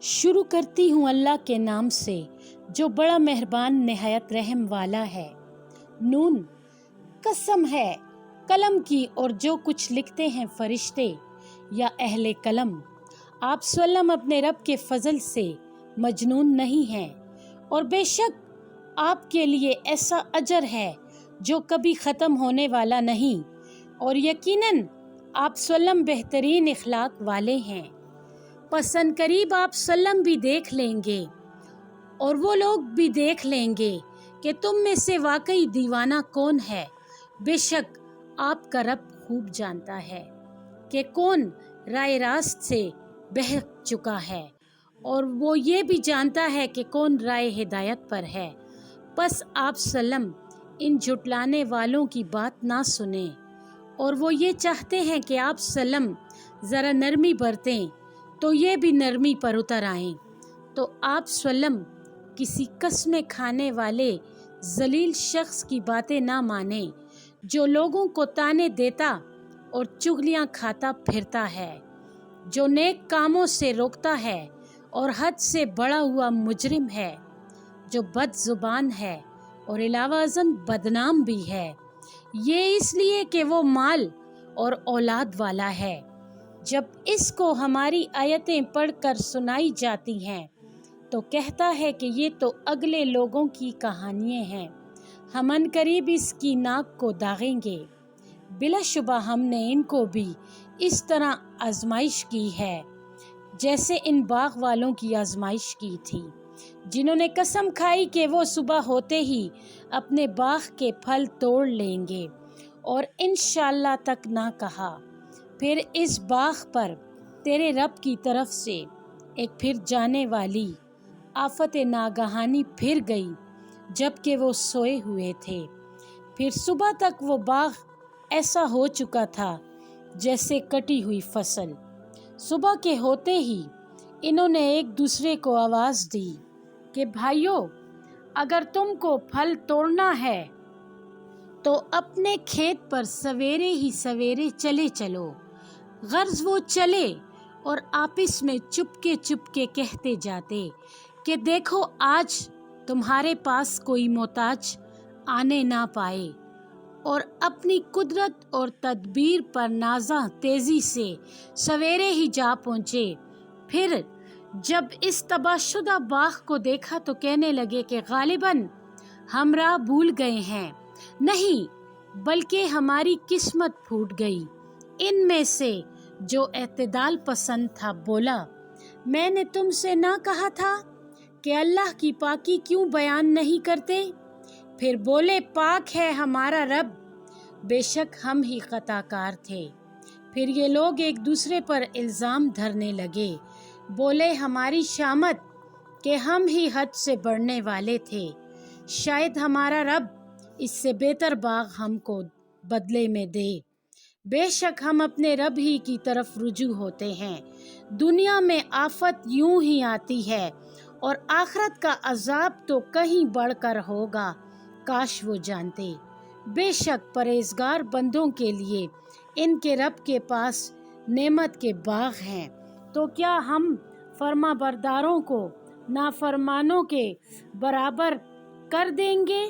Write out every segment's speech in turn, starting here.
شروع کرتی ہوں اللہ کے نام سے جو بڑا مہربان نہایت رحم والا ہے۔ نون، قسم ہے قلم کی اور جو کچھ لکھتے ہیں فرشتے یا اہل قلم۔ آپ سلم اپنے رب کے فضل سے مجنون نہیں ہیں، اور بے شک آپ کے لیے ایسا اجر ہے جو کبھی ختم ہونے والا نہیں، اور یقیناً آپ سلم بہترین اخلاق والے ہیں۔ پسند قریب آپ سلم بھی دیکھ لیں گے اور وہ لوگ بھی دیکھ لیں گے کہ تم میں سے واقعی دیوانہ کون ہے۔ بے شک آپ کا رب خوب جانتا ہے کہ کون رائے راست سے بہک چکا ہے، اور وہ یہ بھی جانتا ہے کہ کون رائے ہدایت پر ہے۔ پس آپ سلم ان جھٹلانے والوں کی بات نہ سنیں، اور وہ یہ چاہتے ہیں کہ آپ سلم ذرا نرمی برتیں تو یہ بھی نرمی پر اتر آئیں۔ تو آپ سلم کسی قسمیں کھانے والے ذلیل شخص کی باتیں نہ مانیں جو لوگوں کو طعنے دیتا اور چغلیاں کھاتا پھرتا ہے، جو نیک کاموں سے روکتا ہے اور حد سے بڑا ہوا مجرم ہے، جو بد زبان ہے اور علاوہ ازاں بدنام بھی ہے، یہ اس لیے کہ وہ مال اور اولاد والا ہے۔ جب اس کو ہماری آیتیں پڑھ کر سنائی جاتی ہیں تو کہتا ہے کہ یہ تو اگلے لوگوں کی کہانیاں ہیں، ہم ان قریب اس کی ناک کو داغیں گے۔ بلا شبہ ہم نے ان کو بھی اس طرح آزمائش کی ہے جیسے ان باغ والوں کی آزمائش کی تھی، جنہوں نے قسم کھائی کہ وہ صبح ہوتے ہی اپنے باغ کے پھل توڑ لیں گے اور انشاءاللہ تک نہ کہا۔ پھر اس باغ پر تیرے رب کی طرف سے ایک پھر جانے والی آفت ناگہانی پھر گئی جبکہ وہ سوئے ہوئے تھے۔ پھر صبح تک وہ باغ ایسا ہو چکا تھا جیسے کٹی ہوئی فصل۔ صبح کے ہوتے ہی انہوں نے ایک دوسرے کو آواز دی کہ بھائیو، اگر تم کو پھل توڑنا ہے تو اپنے کھیت پر سویرے ہی سویرے چلے چلو۔ غرض وہ چلے اور آپس میں چپکے کہتے جاتے کہ دیکھو آج تمہارے پاس کوئی محتاج آنے نہ پائے، اور اپنی قدرت اور تدبیر پر نازاں تیزی سے سویرے ہی جا پہنچے۔ پھر جب اس تباہ شدہ باغ کو دیکھا تو کہنے لگے کہ غالباً ہم راہ بھول گئے ہیں، نہیں بلکہ ہماری قسمت پھوٹ گئی۔ ان میں سے جو اعتدال پسند تھا بولا، میں نے تم سے نہ کہا تھا کہ اللہ کی پاکی کیوں بیان نہیں کرتے؟ پھر بولے، پاک ہے ہمارا رب، بے شک ہم ہی خطا کار تھے۔ پھر یہ لوگ ایک دوسرے پر الزام دھرنے لگے، بولے ہماری شامت کہ ہم ہی حد سے بڑھنے والے تھے، شاید ہمارا رب اس سے بہتر باغ ہم کو بدلے میں دے۔ بے شک ہم اپنے رب ہی کی طرف رجوع ہوتے ہیں۔ دنیا میں آفت یوں ہی آتی ہے اور آخرت کا عذاب تو کہیں بڑھ کر ہوگا، کاش وہ جانتے۔ بے شک پرہیزگار بندوں کے لیے ان کے رب کے پاس نعمت کے باغ ہیں۔ تو کیا ہم فرما برداروں کو نافرمانوں کے برابر کر دیں گے؟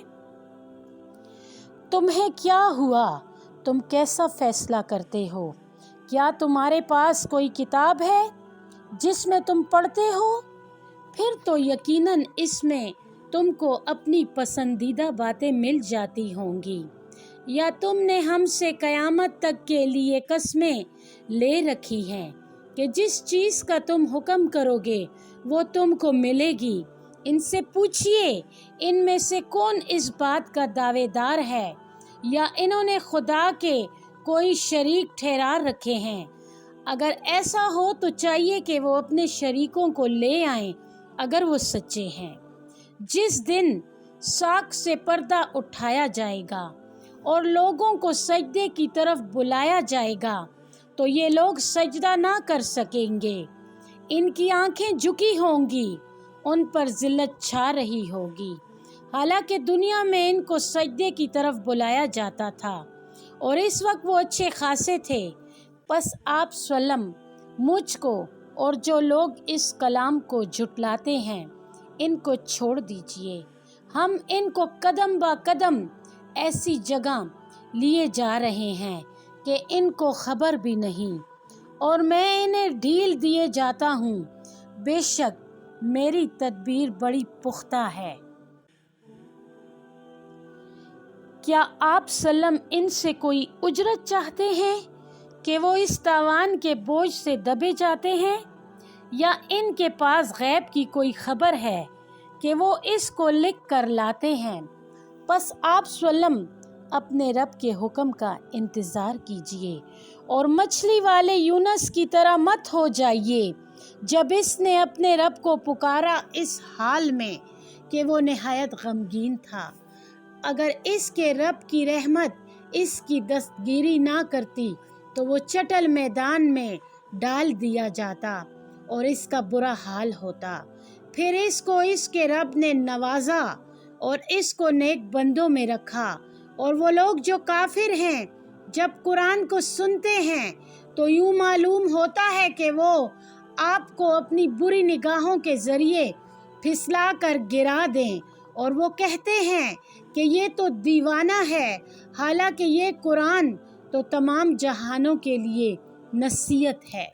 تمہیں کیا ہوا؟ تم کیسا فیصلہ کرتے ہو؟ کیا تمہارے پاس کوئی کتاب ہے جس میں تم پڑھتے ہو؟ پھر تو یقیناً اس میں تم کو اپنی پسندیدہ باتیں مل جاتی ہوں گی، یا تم نے ہم سے قیامت تک کے لیے قسمیں لے رکھی ہیں کہ جس چیز کا تم حکم کرو گے وہ تم کو ملے گی۔ ان سے پوچھئے ان میں سے کون اس بات کا دعوے دار ہے، یا انہوں نے خدا کے کوئی شریک ٹھہرا رکھے ہیں؟ اگر ایسا ہو تو چاہیے کہ وہ اپنے شریکوں کو لے آئیں اگر وہ سچے ہیں۔ جس دن ساکھ سے پردہ اٹھایا جائے گا اور لوگوں کو سجدے کی طرف بلایا جائے گا تو یہ لوگ سجدہ نہ کر سکیں گے، ان کی آنکھیں جھکی ہوں گی، ان پر ذلت چھا رہی ہوگی، حالانکہ دنیا میں ان کو سجدے کی طرف بلایا جاتا تھا اور اس وقت وہ اچھے خاصے تھے۔ پس آپ سلم مجھ کو اور جو لوگ اس کلام کو جھٹلاتے ہیں ان کو چھوڑ دیجیے۔ ہم ان کو قدم با قدم ایسی جگہ لیے جا رہے ہیں کہ ان کو خبر بھی نہیں، اور میں انہیں ڈھیل دیے جاتا ہوں۔ بے شک میری تدبیر بڑی پختہ ہے۔ کیا آپ سلم ان سے کوئی اجرت چاہتے ہیں کہ وہ اس تاوان کے بوجھ سے دبے جاتے ہیں، یا ان کے پاس غیب کی کوئی خبر ہے کہ وہ اس کو لکھ کر لاتے ہیں؟ پس آپ سلم اپنے رب کے حکم کا انتظار کیجیے اور مچھلی والے یونس کی طرح مت ہو جائیے جب اس نے اپنے رب کو پکارا اس حال میں کہ وہ نہایت غمگین تھا۔ اگر اس کے رب کی رحمت اس کی دستگیری نہ کرتی تو وہ چٹل میدان میں ڈال دیا جاتا اور اس کا برا حال ہوتا۔ پھر اس کو اس کے رب نے نوازا اور اس کو نیک بندوں میں رکھا، اور وہ لوگ جو کافر ہیں جب قرآن کو سنتے ہیں تو یوں معلوم ہوتا ہے کہ وہ آپ کو اپنی بری نگاہوں کے ذریعے پھسلا کر گرا دیں، اور وہ کہتے ہیں کہ یہ تو دیوانہ ہے، حالانکہ یہ قرآن تو تمام جہانوں کے لیے نصیحت ہے۔